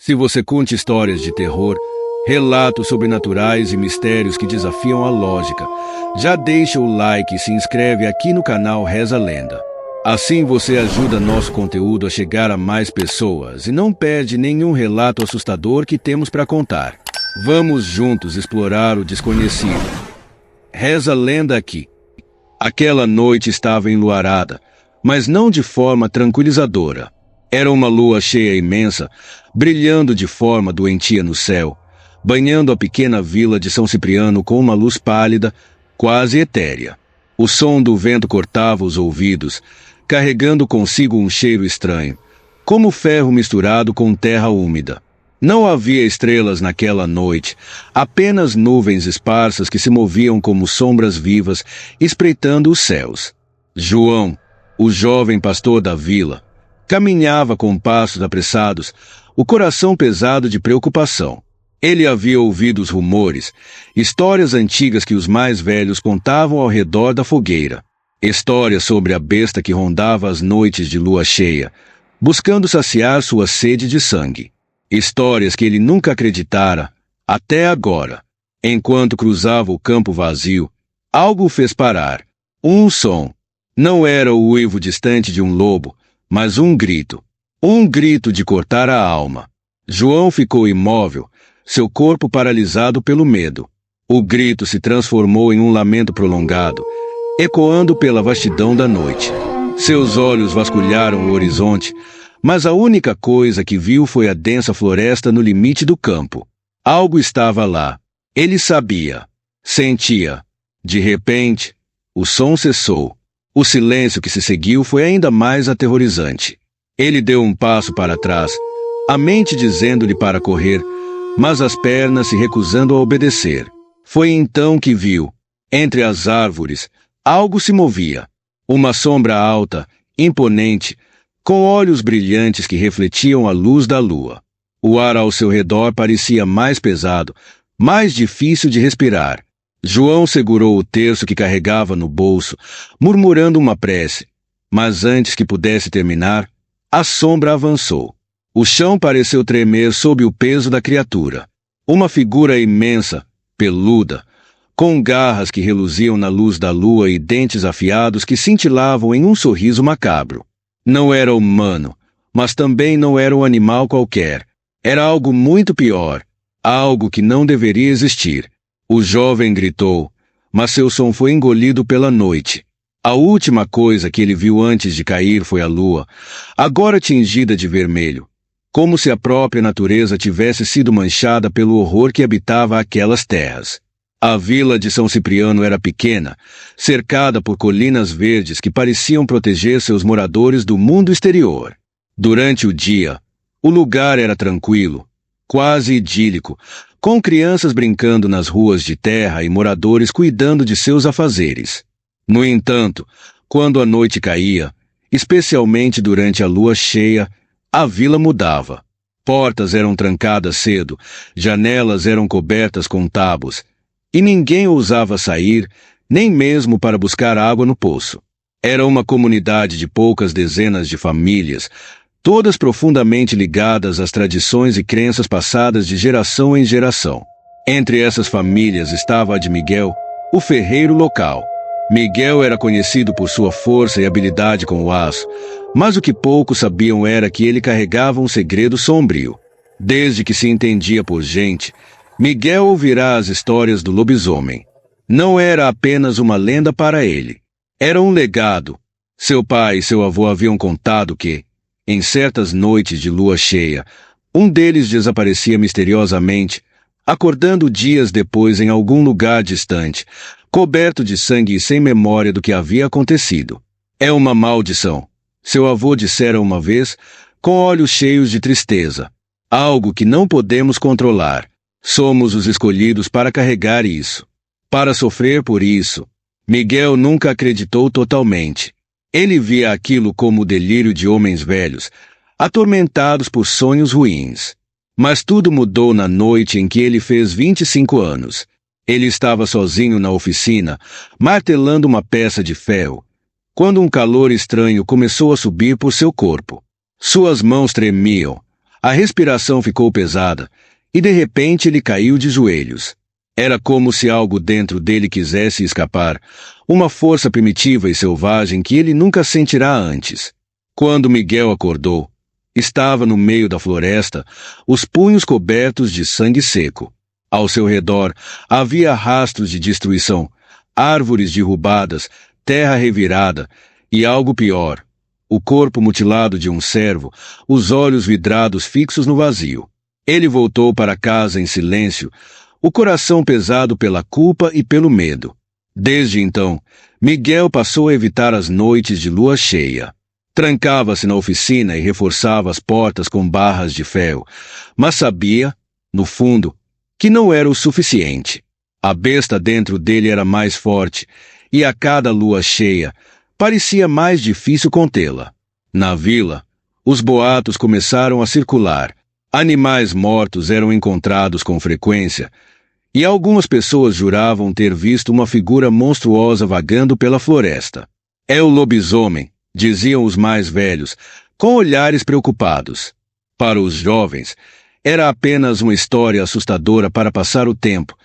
Se você curte histórias de terror, relatos sobrenaturais e mistérios que desafiam a lógica, já deixa o like e se inscreve aqui no canal Reza a Lenda. Assim você ajuda nosso conteúdo a chegar a mais pessoas e não perde nenhum relato assustador que temos para contar. Vamos juntos explorar o desconhecido. Reza a lenda aqui. Aquela noite estava enluarada, mas não de forma tranquilizadora. Era uma lua cheia imensa, brilhando de forma doentia no céu, banhando a pequena vila de São Cipriano com uma luz pálida, quase etérea. O som do vento cortava os ouvidos, carregando consigo um cheiro estranho, como ferro misturado com terra úmida. Não havia estrelas naquela noite, apenas nuvens esparsas que se moviam como sombras vivas, espreitando os céus. João, o jovem pastor da vila, caminhava com passos apressados, o coração pesado de preocupação. Ele havia ouvido os rumores, histórias antigas que os mais velhos contavam ao redor da fogueira. Histórias sobre a besta que rondava as noites de lua cheia, buscando saciar sua sede de sangue. Histórias que ele nunca acreditara, até agora. Enquanto cruzava o campo vazio, algo o fez parar. Um som. Não era o uivo distante de um lobo, mas um grito. Um grito de cortar a alma. João ficou imóvel, seu corpo paralisado pelo medo. O grito se transformou em um lamento prolongado, ecoando pela vastidão da noite. Seus olhos vasculharam o horizonte, mas a única coisa que viu foi a densa floresta no limite do campo. Algo estava lá. Ele sabia. Sentia. De repente, o som cessou. O silêncio que se seguiu foi ainda mais aterrorizante. Ele deu um passo para trás, a mente dizendo-lhe para correr, mas as pernas se recusando a obedecer. Foi então que viu, entre as árvores, algo se movia. Uma sombra alta, imponente, com olhos brilhantes que refletiam a luz da lua. O ar ao seu redor parecia mais pesado, mais difícil de respirar. João segurou o terço que carregava no bolso, murmurando uma prece. Mas antes que pudesse terminar, a sombra avançou. O chão pareceu tremer sob o peso da criatura. Uma figura imensa, peluda, com garras que reluziam na luz da lua e dentes afiados que cintilavam em um sorriso macabro. Não era humano, mas também não era um animal qualquer. Era algo muito pior, algo que não deveria existir. O jovem gritou, mas seu som foi engolido pela noite. A última coisa que ele viu antes de cair foi a lua, agora tingida de vermelho, como se a própria natureza tivesse sido manchada pelo horror que habitava aquelas terras. A vila de São Cipriano era pequena, cercada por colinas verdes que pareciam proteger seus moradores do mundo exterior. Durante o dia, o lugar era tranquilo, quase idílico, com crianças brincando nas ruas de terra e moradores cuidando de seus afazeres. No entanto, quando a noite caía, especialmente durante a lua cheia, a vila mudava. Portas eram trancadas cedo, janelas eram cobertas com tábuas, e ninguém ousava sair, nem mesmo para buscar água no poço. Era uma comunidade de poucas dezenas de famílias, todas profundamente ligadas às tradições e crenças passadas de geração em geração. Entre essas famílias estava a de Miguel, o ferreiro local. Miguel era conhecido por sua força e habilidade com o aço, mas o que poucos sabiam era que ele carregava um segredo sombrio. Desde que se entendia por gente, Miguel ouvirá as histórias do lobisomem. Não era apenas uma lenda para ele. Era um legado. Seu pai e seu avô haviam contado que, em certas noites de lua cheia, um deles desaparecia misteriosamente, acordando dias depois em algum lugar distante, coberto de sangue e sem memória do que havia acontecido. É uma maldição, seu avô dissera uma vez, com olhos cheios de tristeza. Algo que não podemos controlar. Somos os escolhidos para carregar isso, para sofrer por isso. Miguel nunca acreditou totalmente. Ele via aquilo como o delírio de homens velhos, atormentados por sonhos ruins. Mas tudo mudou na noite em que ele fez 25 anos. Ele estava sozinho na oficina, martelando uma peça de ferro, quando um calor estranho começou a subir por seu corpo. Suas mãos tremiam, A respiração ficou pesada, e de repente ele caiu de joelhos. Era como se algo dentro dele quisesse escapar, uma força primitiva e selvagem que ele nunca sentirá antes. Quando Miguel acordou, estava no meio da floresta, os punhos cobertos de sangue seco. Ao seu redor havia rastros de destruição, árvores derrubadas, terra revirada e algo pior, o corpo mutilado de um servo, os olhos vidrados fixos no vazio. Ele voltou para casa em silêncio, o coração pesado pela culpa e pelo medo. Desde então, Miguel passou a evitar as noites de lua cheia. Trancava-se na oficina e reforçava as portas com barras de ferro, mas sabia, no fundo, que não era o suficiente. A besta dentro dele era mais forte, e a cada lua cheia, parecia mais difícil contê-la. Na vila, os boatos começaram a circular. Animais mortos eram encontrados com frequência, e algumas pessoas juravam ter visto uma figura monstruosa vagando pela floresta. É o lobisomem, diziam os mais velhos, com olhares preocupados. Para os jovens, era apenas uma história assustadora para passar o tempo,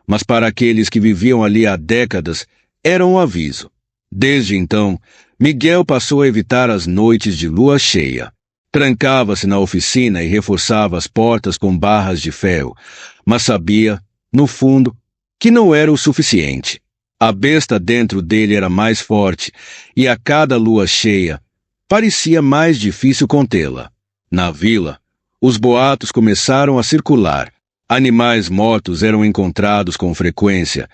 mas para aqueles que viviam ali há décadas, era um aviso. Desde então, Miguel passou a evitar as noites de lua cheia. Trancava-se na oficina e reforçava as portas com barras de ferro, mas sabia, no fundo, que não era o suficiente. A besta dentro dele era mais forte, e a cada lua cheia, parecia mais difícil contê-la. Na vila, os boatos começaram a circular. Animais mortos eram encontrados com frequência,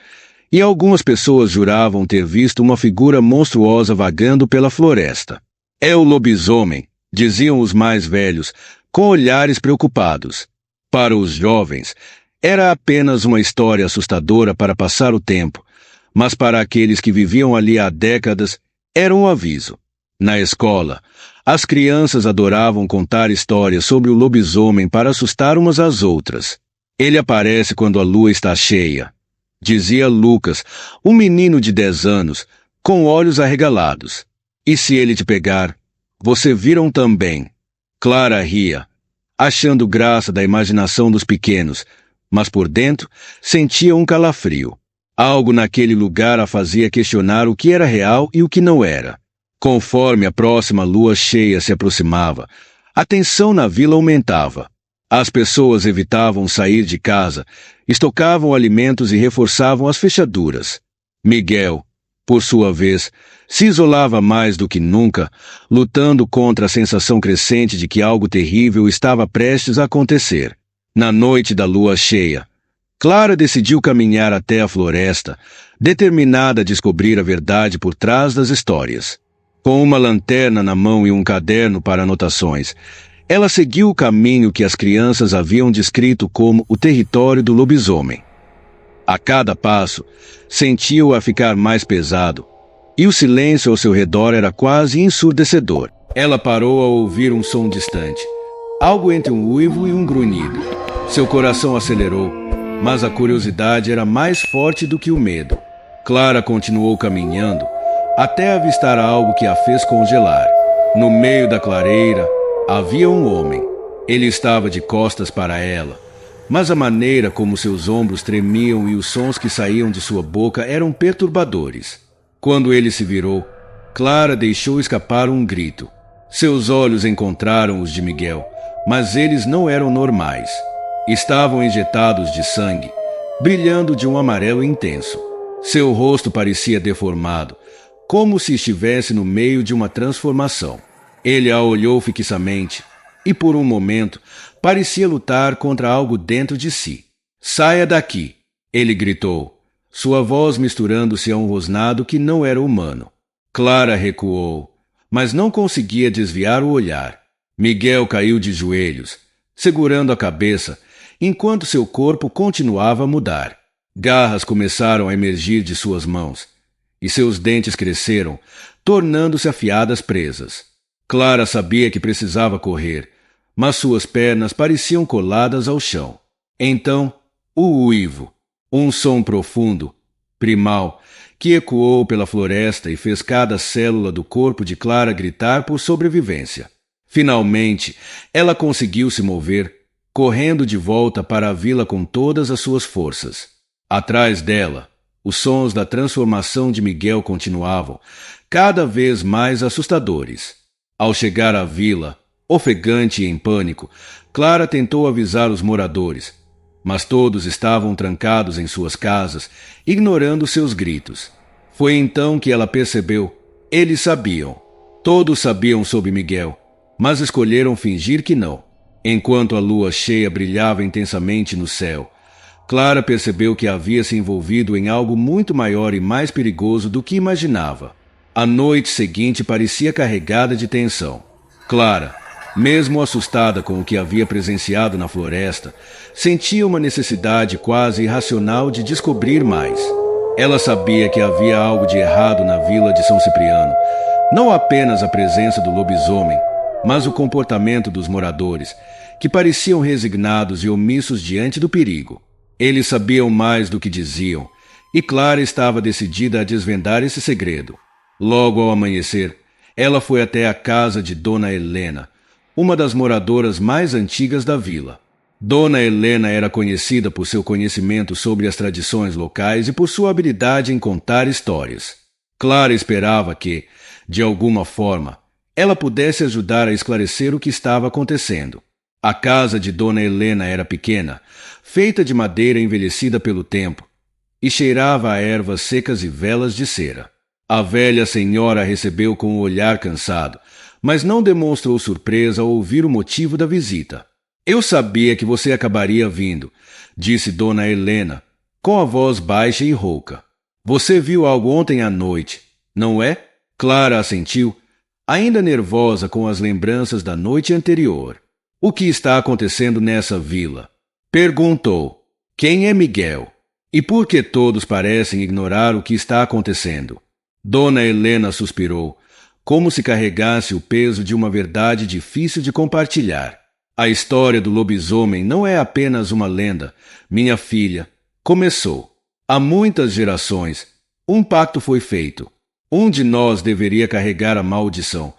e algumas pessoas juravam ter visto uma figura monstruosa vagando pela floresta. É o lobisomem, diziam os mais velhos, com olhares preocupados. Para os jovens, era apenas uma história assustadora para passar o tempo, mas para aqueles que viviam ali há décadas, era um aviso. Na escola, as crianças adoravam contar histórias sobre o lobisomem para assustar umas às outras. Ele aparece quando a lua está cheia, dizia Lucas, um menino de 10 anos, com olhos arregalados. E se ele te pegar, você vira um também. Clara ria, achando graça da imaginação dos pequenos, mas por dentro sentia um calafrio. Algo naquele lugar a fazia questionar o que era real e o que não era. Conforme a próxima lua cheia se aproximava, a tensão na vila aumentava. As pessoas evitavam sair de casa, estocavam alimentos e reforçavam as fechaduras. Miguel, por sua vez, se isolava mais do que nunca, lutando contra a sensação crescente de que algo terrível estava prestes a acontecer. Na noite da lua cheia, Clara decidiu caminhar até a floresta, determinada a descobrir a verdade por trás das histórias. Com uma lanterna na mão e um caderno para anotações, ela seguiu o caminho que as crianças haviam descrito como o território do lobisomem. A cada passo, sentiu-o a ficar mais pesado, e o silêncio ao seu redor era quase ensurdecedor. Ela parou ao ouvir um som distante, algo entre um uivo e um grunhido. Seu coração acelerou, mas a curiosidade era mais forte do que o medo. Clara continuou caminhando, até avistar algo que a fez congelar. No meio da clareira, havia um homem. Ele estava de costas para ela, mas a maneira como seus ombros tremiam e os sons que saíam de sua boca eram perturbadores. Quando ele se virou, Clara deixou escapar um grito. Seus olhos encontraram os de Miguel, mas eles não eram normais. Estavam injetados de sangue, brilhando de um amarelo intenso. Seu rosto parecia deformado, como se estivesse no meio de uma transformação. Ele a olhou fixamente e, por um momento, parecia lutar contra algo dentro de si. "Saia daqui!" ele gritou, sua voz misturando-se a um rosnado que não era humano. Clara recuou, mas não conseguia desviar o olhar. Miguel caiu de joelhos, segurando a cabeça, enquanto seu corpo continuava a mudar. Garras começaram a emergir de suas mãos, e seus dentes cresceram, tornando-se afiadas presas. Clara sabia que precisava correr, mas suas pernas pareciam coladas ao chão. Então, o uivo, um som profundo, primal, que ecoou pela floresta e fez cada célula do corpo de Clara gritar por sobrevivência. Finalmente, ela conseguiu se mover, correndo de volta para a vila com todas as suas forças. Atrás dela, os sons da transformação de Miguel continuavam, cada vez mais assustadores. Ao chegar à vila, ofegante e em pânico, Clara tentou avisar os moradores, mas todos estavam trancados em suas casas, ignorando seus gritos. Foi então que ela percebeu. Eles sabiam. Todos sabiam sobre Miguel, mas escolheram fingir que não. Enquanto a lua cheia brilhava intensamente no céu, Clara percebeu que havia se envolvido em algo muito maior e mais perigoso do que imaginava. A noite seguinte parecia carregada de tensão. Clara, mesmo assustada com o que havia presenciado na floresta, sentia uma necessidade quase irracional de descobrir mais. Ela sabia que havia algo de errado na vila de São Cipriano, não apenas a presença do lobisomem, mas o comportamento dos moradores, que pareciam resignados e omissos diante do perigo. Eles sabiam mais do que diziam, e Clara estava decidida a desvendar esse segredo. Logo ao amanhecer, ela foi até a casa de Dona Helena, uma das moradoras mais antigas da vila. Dona Helena era conhecida por seu conhecimento sobre as tradições locais e por sua habilidade em contar histórias. Clara esperava que, de alguma forma, ela pudesse ajudar a esclarecer o que estava acontecendo. A casa de Dona Helena era pequena, feita de madeira envelhecida pelo tempo, e cheirava a ervas secas e velas de cera. A velha senhora a recebeu com um olhar cansado, mas não demonstrou surpresa ao ouvir o motivo da visita. Eu sabia que você acabaria vindo, disse Dona Helena, com a voz baixa e rouca. Você viu algo ontem à noite, não é? Clara assentiu, ainda nervosa com as lembranças da noite anterior. O que está acontecendo nessa vila? Perguntou. Quem é Miguel? E por que todos parecem ignorar o que está acontecendo? Dona Helena suspirou, como se carregasse o peso de uma verdade difícil de compartilhar. A história do lobisomem não é apenas uma lenda, minha filha. Começou. Há muitas gerações, um pacto foi feito. Um de nós deveria carregar a maldição,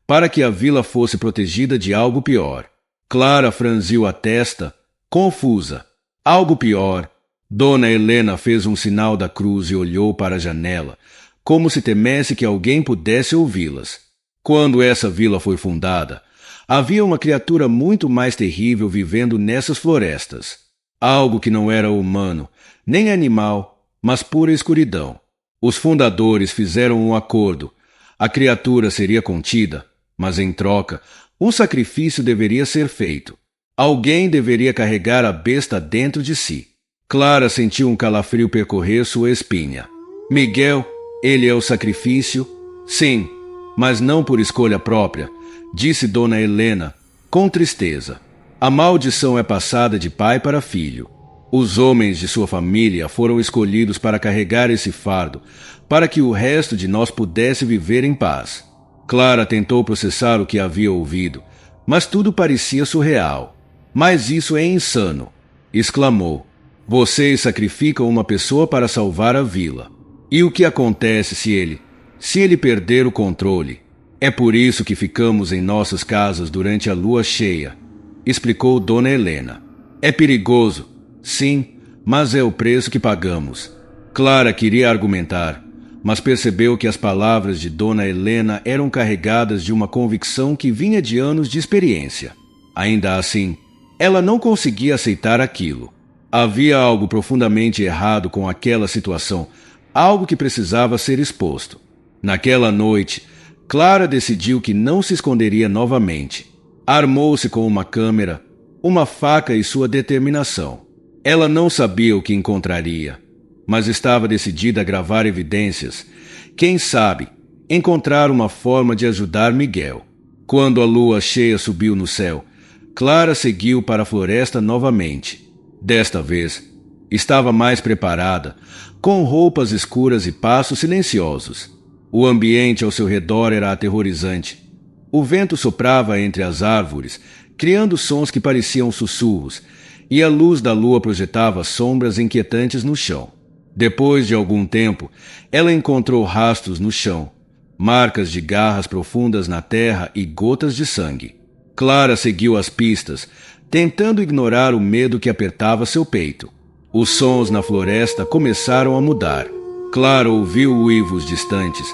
para que a vila fosse protegida de algo pior. Clara franziu a testa, confusa. Algo pior. Dona Helena fez um sinal da cruz e olhou para a janela, como se temesse que alguém pudesse ouvi-las. Quando essa vila foi fundada, havia uma criatura muito mais terrível vivendo nessas florestas. Algo que não era humano, nem animal, mas pura escuridão. Os fundadores fizeram um acordo. A criatura seria contida, mas em troca, um sacrifício deveria ser feito. Alguém deveria carregar a besta dentro de si. Clara sentiu um calafrio percorrer sua espinha. Miguel, ele é o sacrifício? Sim, mas não por escolha própria, disse Dona Helena, com tristeza. A maldição é passada de pai para filho. Os homens de sua família foram escolhidos para carregar esse fardo, para que o resto de nós pudesse viver em paz. Clara tentou processar o que havia ouvido, mas tudo parecia surreal. Mas isso é insano, exclamou. Vocês sacrificam uma pessoa para salvar a vila. E o que acontece se ele perder o controle? É por isso que ficamos em nossas casas durante a lua cheia, explicou Dona Helena. É perigoso, sim, mas é o preço que pagamos. Clara queria argumentar, mas percebeu que as palavras de Dona Helena eram carregadas de uma convicção que vinha de anos de experiência. Ainda assim, ela não conseguia aceitar aquilo. Havia algo profundamente errado com aquela situação, algo que precisava ser exposto. Naquela noite, Clara decidiu que não se esconderia novamente. Armou-se com uma câmera, uma faca e sua determinação. Ela não sabia o que encontraria, mas estava decidida a gravar evidências. Quem sabe, encontrar uma forma de ajudar Miguel. Quando a lua cheia subiu no céu, Clara seguiu para a floresta novamente. Desta vez, estava mais preparada, com roupas escuras e passos silenciosos. O ambiente ao seu redor era aterrorizante. O vento soprava entre as árvores, criando sons que pareciam sussurros, e a luz da lua projetava sombras inquietantes no chão. Depois de algum tempo, ela encontrou rastros no chão, marcas de garras profundas na terra e gotas de sangue. Clara seguiu as pistas, tentando ignorar o medo que apertava seu peito. Os sons na floresta começaram a mudar. Clara ouviu uivos distantes,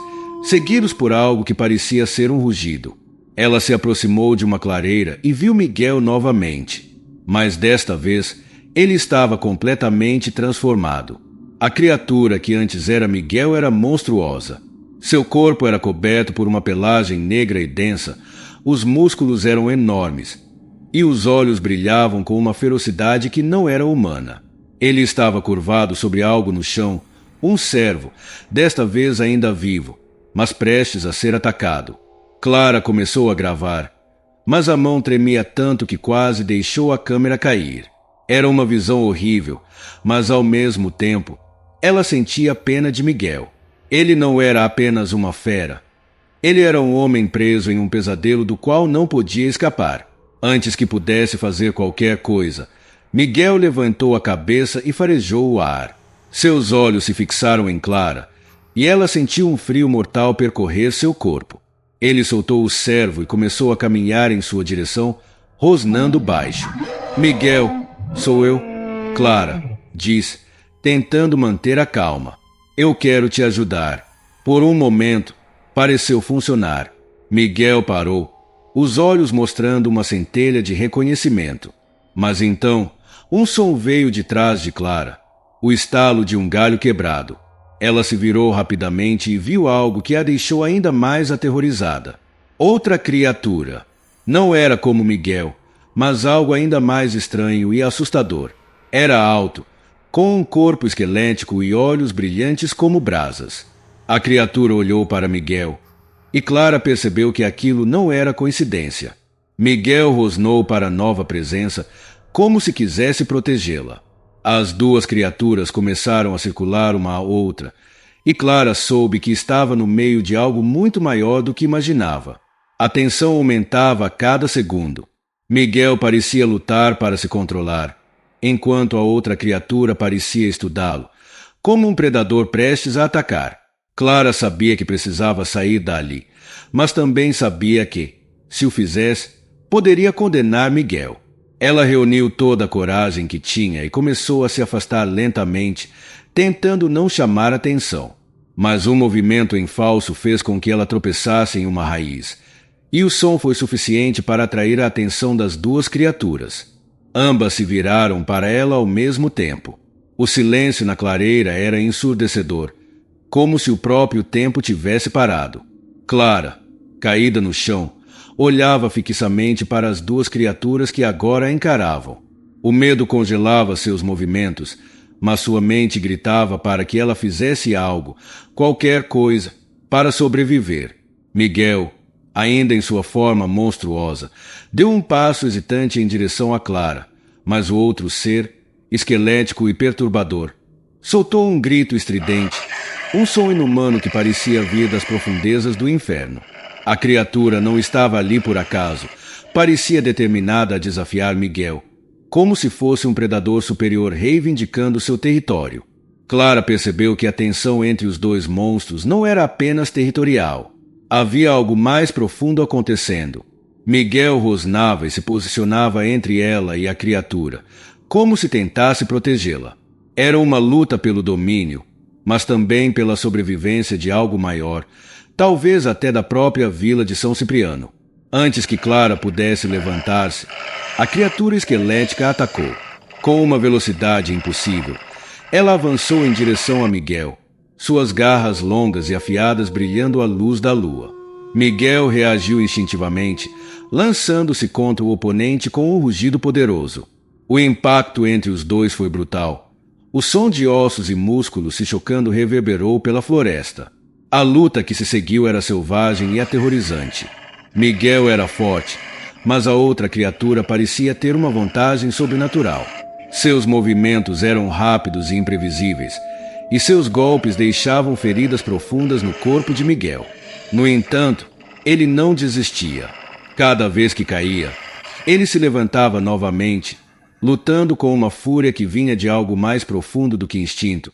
seguidos por algo que parecia ser um rugido. Ela se aproximou de uma clareira e viu Miguel novamente. Mas desta vez, ele estava completamente transformado. A criatura que antes era Miguel era monstruosa. Seu corpo era coberto por uma pelagem negra e densa, os músculos eram enormes, e os olhos brilhavam com uma ferocidade que não era humana. Ele estava curvado sobre algo no chão, um cervo, desta vez ainda vivo, mas prestes a ser atacado. Clara começou a gravar, mas a mão tremia tanto que quase deixou a câmera cair. Era uma visão horrível, mas ao mesmo tempo, ela sentia pena de Miguel. Ele não era apenas uma fera. Ele era um homem preso em um pesadelo do qual não podia escapar. Antes que pudesse fazer qualquer coisa, Miguel levantou a cabeça e farejou o ar. Seus olhos se fixaram em Clara, e ela sentiu um frio mortal percorrer seu corpo. Ele soltou o cervo e começou a caminhar em sua direção, rosnando baixo. Miguel, sou eu. Clara, disse, tentando manter a calma. Eu quero te ajudar. Por um momento, pareceu funcionar. Miguel parou, os olhos mostrando uma centelha de reconhecimento. Mas então, um som veio de trás de Clara, o estalo de um galho quebrado. Ela se virou rapidamente e viu algo que a deixou ainda mais aterrorizada. Outra criatura. Não era como Miguel, mas algo ainda mais estranho e assustador. Era alto, com um corpo esquelético e olhos brilhantes como brasas. A criatura olhou para Miguel, e Clara percebeu que aquilo não era coincidência. Miguel rosnou para a nova presença, como se quisesse protegê-la. As duas criaturas começaram a circular uma à outra, e Clara soube que estava no meio de algo muito maior do que imaginava. A tensão aumentava a cada segundo. Miguel parecia lutar para se controlar, enquanto a outra criatura parecia estudá-lo, como um predador prestes a atacar. Clara sabia que precisava sair dali, mas também sabia que, se o fizesse, poderia condenar Miguel. Ela reuniu toda a coragem que tinha e começou a se afastar lentamente, tentando não chamar atenção. Mas um movimento em falso fez com que ela tropeçasse em uma raiz, e o som foi suficiente para atrair a atenção das duas criaturas. Ambas se viraram para ela ao mesmo tempo. O silêncio na clareira era ensurdecedor, como se o próprio tempo tivesse parado. Clara, caída no chão, olhava fixamente para as duas criaturas que agora a encaravam. O medo congelava seus movimentos, mas sua mente gritava para que ela fizesse algo, qualquer coisa, para sobreviver. Miguel, ainda em sua forma monstruosa, deu um passo hesitante em direção a Clara, mas o outro ser, esquelético e perturbador, soltou um grito estridente, um som inumano que parecia vir das profundezas do inferno. A criatura não estava ali por acaso. Parecia determinada a desafiar Miguel, como se fosse um predador superior reivindicando seu território. Clara percebeu que a tensão entre os dois monstros não era apenas territorial. Havia algo mais profundo acontecendo. Miguel rosnava e se posicionava entre ela e a criatura, como se tentasse protegê-la. Era uma luta pelo domínio, mas também pela sobrevivência de algo maior, talvez até da própria vila de São Cipriano. Antes que Clara pudesse levantar-se, a criatura esquelética atacou. Com uma velocidade impossível, ela avançou em direção a Miguel, suas garras longas e afiadas brilhando à luz da lua. Miguel reagiu instintivamente, lançando-se contra o oponente com um rugido poderoso. O impacto entre os dois foi brutal. O som de ossos e músculos se chocando reverberou pela floresta. A luta que se seguiu era selvagem e aterrorizante. Miguel era forte, mas a outra criatura parecia ter uma vantagem sobrenatural. Seus movimentos eram rápidos e imprevisíveis, e seus golpes deixavam feridas profundas no corpo de Miguel. No entanto, ele não desistia. Cada vez que caía, ele se levantava novamente, lutando com uma fúria que vinha de algo mais profundo do que instinto,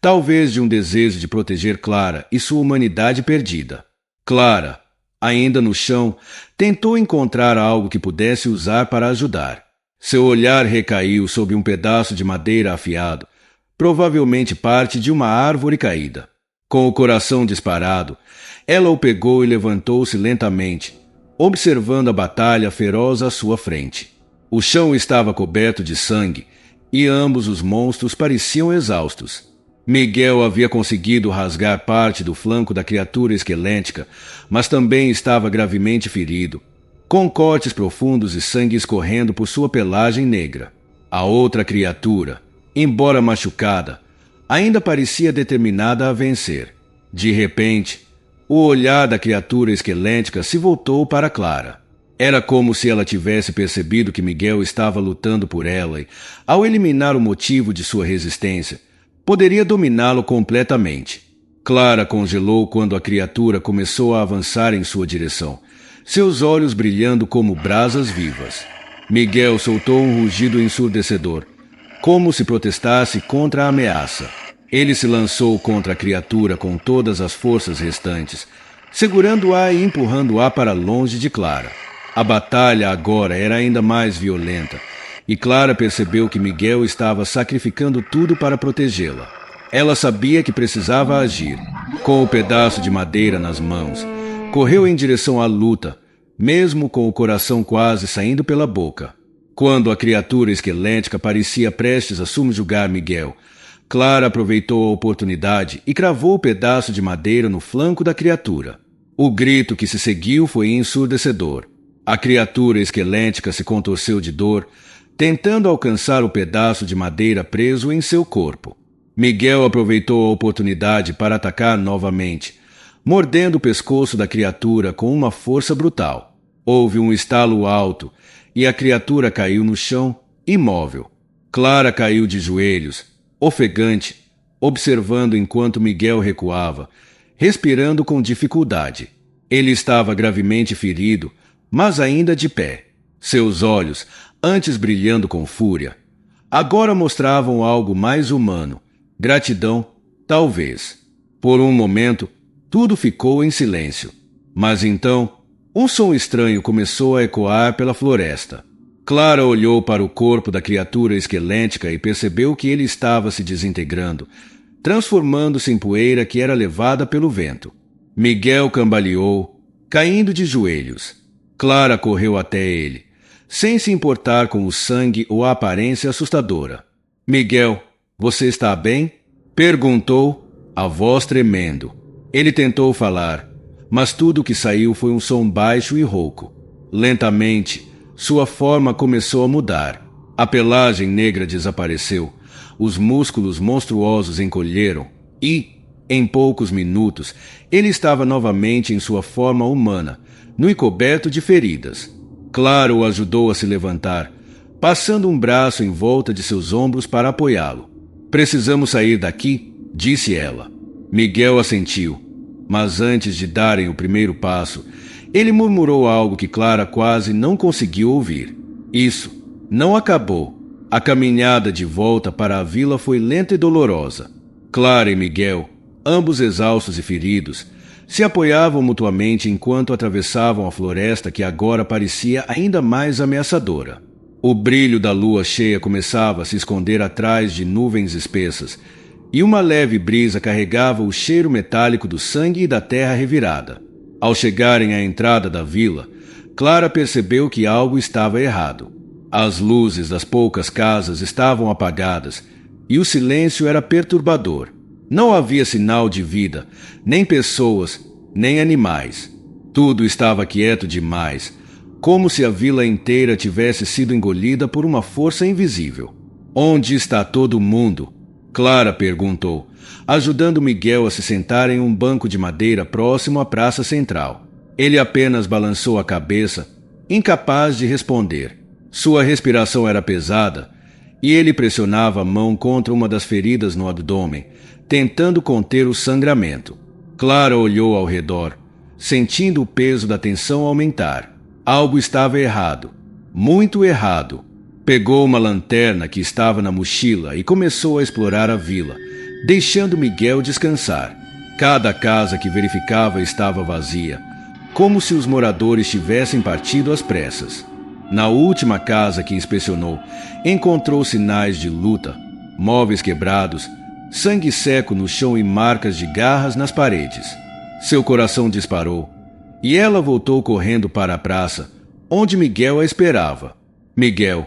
talvez de um desejo de proteger Clara e sua humanidade perdida. Clara, Ainda no chão, tentou encontrar algo que pudesse usar para ajudar. Seu olhar recaiu sobre um pedaço de madeira afiado, provavelmente parte de uma árvore caída. Com o coração disparado, ela o pegou e levantou-se lentamente, observando a batalha feroz à sua frente. O chão estava coberto de sangue e ambos os monstros pareciam exaustos. Miguel havia conseguido rasgar parte do flanco da criatura esquelética, mas também estava gravemente ferido, com cortes profundos e sangue escorrendo por sua pelagem negra. A outra criatura, embora machucada, ainda parecia determinada a vencer. De repente, o olhar da criatura esquelética se voltou para Clara. Era como se ela tivesse percebido que Miguel estava lutando por ela e, ao eliminar o motivo de sua resistência, poderia dominá-lo completamente. Clara congelou quando a criatura começou a avançar em sua direção, seus olhos brilhando como brasas vivas. Miguel soltou um rugido ensurdecedor, como se protestasse contra a ameaça. Ele se lançou contra a criatura com todas as forças restantes, segurando-a e empurrando-a para longe de Clara. A batalha agora era ainda mais violenta, e Clara percebeu que Miguel estava sacrificando tudo para protegê-la. Ela sabia que precisava agir. Com o pedaço de madeira nas mãos, correu em direção à luta, mesmo com o coração quase saindo pela boca. Quando a criatura esquelética parecia prestes a subjugar Miguel, Clara aproveitou a oportunidade e cravou o pedaço de madeira no flanco da criatura. O grito que se seguiu foi ensurdecedor. A criatura esquelética se contorceu de dor, tentando alcançar o pedaço de madeira preso em seu corpo. Miguel aproveitou a oportunidade para atacar novamente, mordendo o pescoço da criatura com uma força brutal. Houve um estalo alto e a criatura caiu no chão, imóvel. Clara caiu de joelhos, ofegante, observando enquanto Miguel recuava, respirando com dificuldade. Ele estava gravemente ferido, mas ainda de pé. Seus olhos, antes brilhando com fúria, agora mostravam algo mais humano. Gratidão, talvez. Por um momento, tudo ficou em silêncio. Mas então, um som estranho começou a ecoar pela floresta. Clara olhou para o corpo da criatura esquelética e percebeu que ele estava se desintegrando, transformando-se em poeira que era levada pelo vento. Miguel cambaleou, caindo de joelhos. Clara correu até ele, sem se importar com o sangue ou a aparência assustadora. Miguel, você está bem? Perguntou, a voz tremendo. Ele tentou falar, mas tudo o que saiu foi um som baixo e rouco. Lentamente, sua forma começou a mudar. A pelagem negra desapareceu, os músculos monstruosos encolheram e, em poucos minutos, ele estava novamente em sua forma humana, nu e coberto de feridas. Clara o ajudou a se levantar, passando um braço em volta de seus ombros para apoiá-lo. Precisamos sair daqui, disse ela. Miguel assentiu, mas antes de darem o primeiro passo, ele murmurou algo que Clara quase não conseguiu ouvir. Isso não acabou. A caminhada de volta para a vila foi lenta e dolorosa. Clara e Miguel, ambos exaustos e feridos, se apoiavam mutuamente enquanto atravessavam a floresta que agora parecia ainda mais ameaçadora. O brilho da lua cheia começava a se esconder atrás de nuvens espessas, e uma leve brisa carregava o cheiro metálico do sangue e da terra revirada. Ao chegarem à entrada da vila, Clara percebeu que algo estava errado. As luzes das poucas casas estavam apagadas, e o silêncio era perturbador. Não havia sinal de vida, nem pessoas, nem animais. Tudo estava quieto demais, como se a vila inteira tivesse sido engolida por uma força invisível. Onde está todo mundo? Clara perguntou, ajudando Miguel a se sentar em um banco de madeira próximo à praça central. Ele apenas balançou a cabeça, incapaz de responder. Sua respiração era pesada, e ele pressionava a mão contra uma das feridas no abdômen, tentando conter o sangramento. Clara olhou ao redor, sentindo o peso da tensão aumentar. Algo estava errado, muito errado. Pegou uma lanterna que estava na mochila e começou a explorar a vila, deixando Miguel descansar. Cada casa que verificava estava vazia, como se os moradores tivessem partido às pressas. Na última casa que inspecionou, encontrou sinais de luta, móveis quebrados, sangue seco no chão e marcas de garras nas paredes. Seu coração disparou, e ela voltou correndo para a praça, onde Miguel a esperava. Miguel,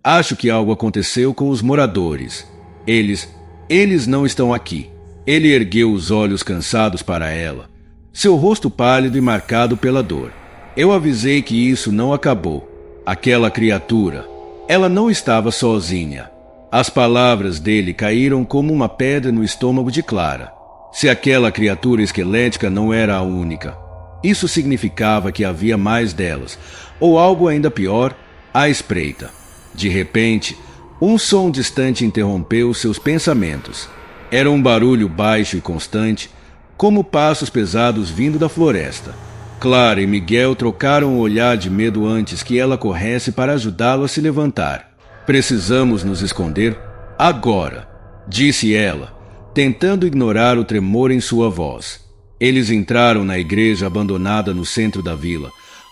acho que algo aconteceu com os moradores. Eles não estão aqui. Ele ergueu os olhos cansados para ela, seu rosto pálido e marcado pela dor. Eu avisei que isso não acabou. Aquela criatura, ela não estava sozinha. As palavras dele caíram como uma pedra no estômago de Clara. Se aquela criatura esquelética não era a única, isso significava que havia mais delas, ou algo ainda pior, à espreita. De repente, um som distante interrompeu seus pensamentos. Era um barulho baixo e constante, como passos pesados vindo da floresta. Clara e Miguel trocaram um olhar de medo antes que ela corresse para ajudá-lo a se levantar. Precisamos nos esconder agora, disse ela, tentando ignorar o tremor em sua voz. Eles entraram na igreja abandonada no centro da vila,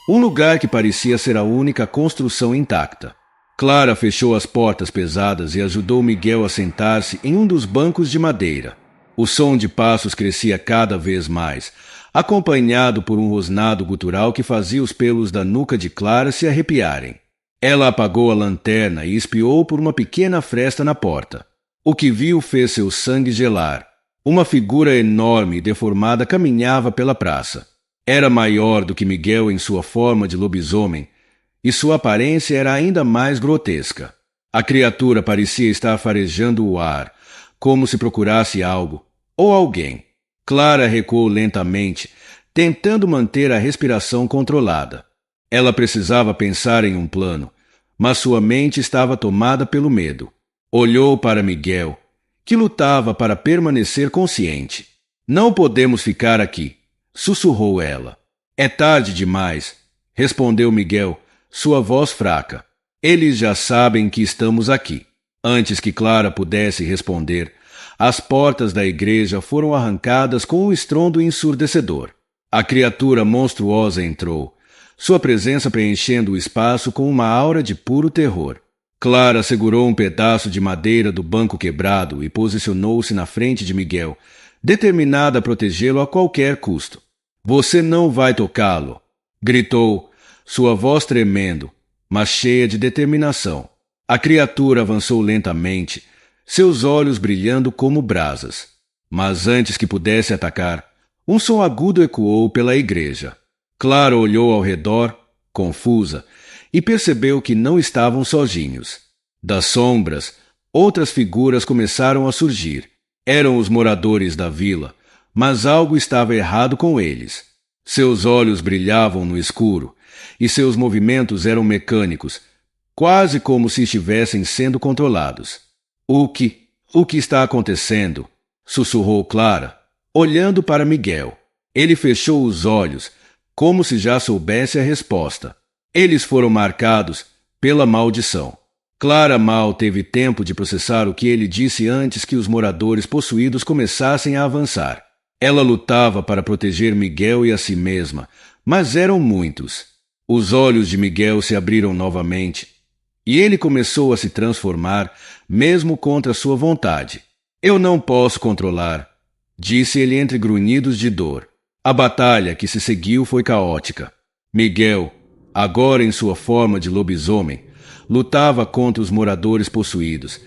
um lugar que parecia ser a única construção intacta. Clara fechou as portas pesadas e ajudou Miguel a sentar-se em um dos bancos de madeira. O som de passos crescia cada vez mais, acompanhado por um rosnado gutural que fazia os pelos da nuca de Clara se arrepiarem. Ela apagou a lanterna e espiou por uma pequena fresta na porta. O que viu fez seu sangue gelar. Uma figura enorme e deformada caminhava pela praça. Era maior do que Miguel em sua forma de lobisomem, e sua aparência era ainda mais grotesca. A criatura parecia estar farejando o ar, como se procurasse algo, ou alguém. Clara recuou lentamente, tentando manter a respiração controlada. Ela precisava pensar em um plano, mas sua mente estava tomada pelo medo. Olhou para Miguel, que lutava para permanecer consciente. Não podemos ficar aqui, sussurrou ela. É tarde demais, respondeu Miguel, sua voz fraca. Eles já sabem que estamos aqui. Antes que Clara pudesse responder, as portas da igreja foram arrancadas com um estrondo ensurdecedor. A criatura monstruosa entrou, sua presença preenchendo o espaço com uma aura de puro terror. Clara segurou um pedaço de madeira do banco quebrado e posicionou-se na frente de Miguel, determinada a protegê-lo a qualquer custo. Você não vai tocá-lo, gritou, sua voz tremendo, mas cheia de determinação. A criatura avançou lentamente, seus olhos brilhando como brasas. Mas antes que pudesse atacar, um som agudo ecoou pela igreja. Clara olhou ao redor, confusa, e percebeu que não estavam sozinhos. Das sombras, outras figuras começaram a surgir. Eram os moradores da vila, mas algo estava errado com eles. Seus olhos brilhavam no escuro, e seus movimentos eram mecânicos, quase como se estivessem sendo controlados. O que está acontecendo? Sussurrou Clara, olhando para Miguel. Ele fechou os olhos, como se já soubesse a resposta. Eles foram marcados pela maldição. Clara mal teve tempo de processar o que ele disse antes que os moradores possuídos começassem a avançar. Ela lutava para proteger Miguel e a si mesma, mas eram muitos. Os olhos de Miguel se abriram novamente, e ele começou a se transformar, mesmo contra sua vontade. Eu não posso controlar, disse ele entre grunhidos de dor. A batalha que se seguiu foi caótica. Miguel, agora em sua forma de lobisomem, lutava contra os moradores possuídos,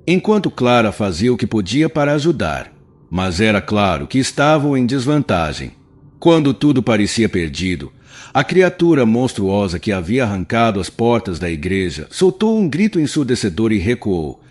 enquanto Clara fazia o que podia para ajudar. Mas era claro que estavam em desvantagem. Quando tudo parecia perdido, a criatura monstruosa que havia arrancado as portas da igreja soltou um grito ensurdecedor e recuou,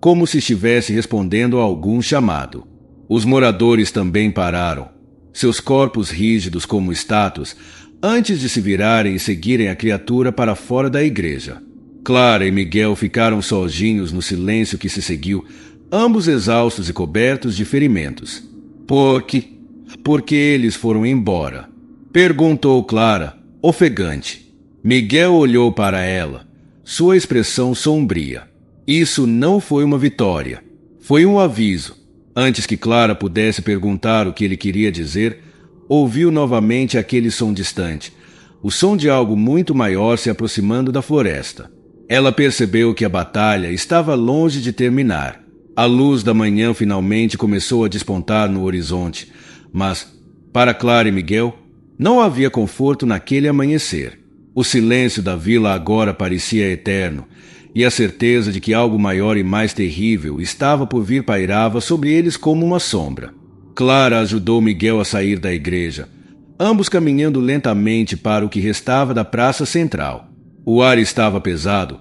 como se estivesse respondendo a algum chamado. Os moradores também pararam, seus corpos rígidos como estátuas, antes de se virarem e seguirem a criatura para fora da igreja. Clara e Miguel ficaram sozinhos no silêncio que se seguiu, ambos exaustos e cobertos de ferimentos. Por que eles foram embora? Perguntou Clara, ofegante. Miguel olhou para ela, sua expressão sombria. Isso não foi uma vitória. Foi um aviso. Antes que Clara pudesse perguntar o que ele queria dizer, ouviu novamente aquele som distante, o som de algo muito maior se aproximando da floresta. Ela percebeu que a batalha estava longe de terminar. A luz da manhã finalmente começou a despontar no horizonte, mas, para Clara e Miguel, não havia conforto naquele amanhecer. O silêncio da vila agora parecia eterno, e a certeza de que algo maior e mais terrível estava por vir pairava sobre eles como uma sombra. Clara ajudou Miguel a sair da igreja, ambos caminhando lentamente para o que restava da praça central. O ar estava pesado,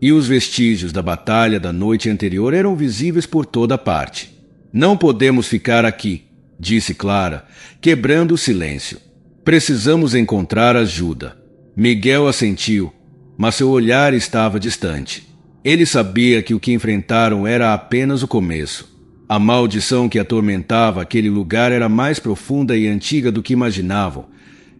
e os vestígios da batalha da noite anterior eram visíveis por toda parte. Não podemos ficar aqui, disse Clara, quebrando o silêncio. Precisamos encontrar ajuda. Miguel assentiu, mas seu olhar estava distante. Ele sabia que o que enfrentaram era apenas o começo. A maldição que atormentava aquele lugar era mais profunda e antiga do que imaginavam,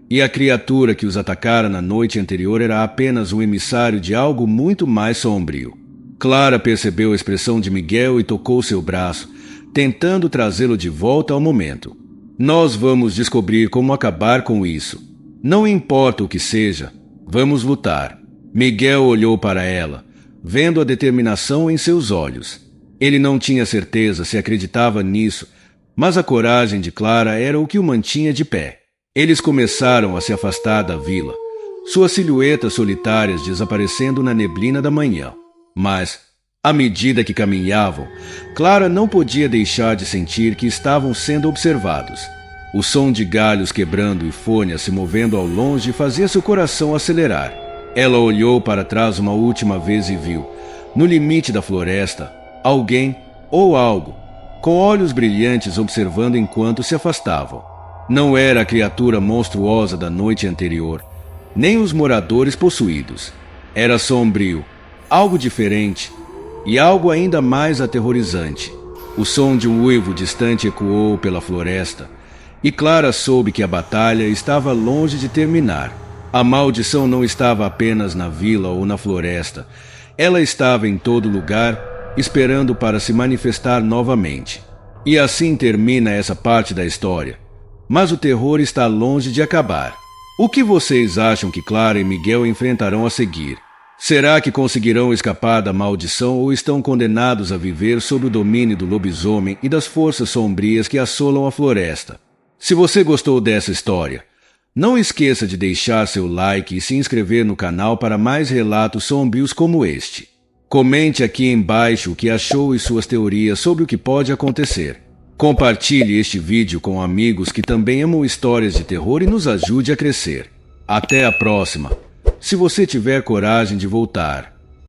e a criatura que os atacara na noite anterior era apenas um emissário de algo muito mais sombrio. Clara percebeu a expressão de Miguel e tocou seu braço, tentando trazê-lo de volta ao momento. Nós vamos descobrir como acabar com isso. Não importa o que seja, vamos lutar. Miguel olhou para ela, vendo a determinação em seus olhos. Ele não tinha certeza se acreditava nisso, mas a coragem de Clara era o que o mantinha de pé. Eles começaram a se afastar da vila, suas silhuetas solitárias desaparecendo na neblina da manhã. Mas, à medida que caminhavam, Clara não podia deixar de sentir que estavam sendo observados. O som de galhos quebrando e folhas se movendo ao longe fazia seu coração acelerar. Ela olhou para trás uma última vez e viu, no limite da floresta, alguém ou algo, com olhos brilhantes observando enquanto se afastavam. Não era a criatura monstruosa da noite anterior, nem os moradores possuídos. Era sombrio, algo diferente e algo ainda mais aterrorizante. O som de um uivo distante ecoou pela floresta, e Clara soube que a batalha estava longe de terminar. A maldição não estava apenas na vila ou na floresta. Ela estava em todo lugar, esperando para se manifestar novamente. E assim termina essa parte da história. Mas o terror está longe de acabar. O que vocês acham que Clara e Miguel enfrentarão a seguir? Será que conseguirão escapar da maldição ou estão condenados a viver sob o domínio do lobisomem e das forças sombrias que assolam a floresta? Se você gostou dessa história, não esqueça de deixar seu like e se inscrever no canal para mais relatos sombrios como este. Comente aqui embaixo o que achou e suas teorias sobre o que pode acontecer. Compartilhe este vídeo com amigos que também amam histórias de terror e nos ajude a crescer. Até a próxima, se você tiver coragem de voltar.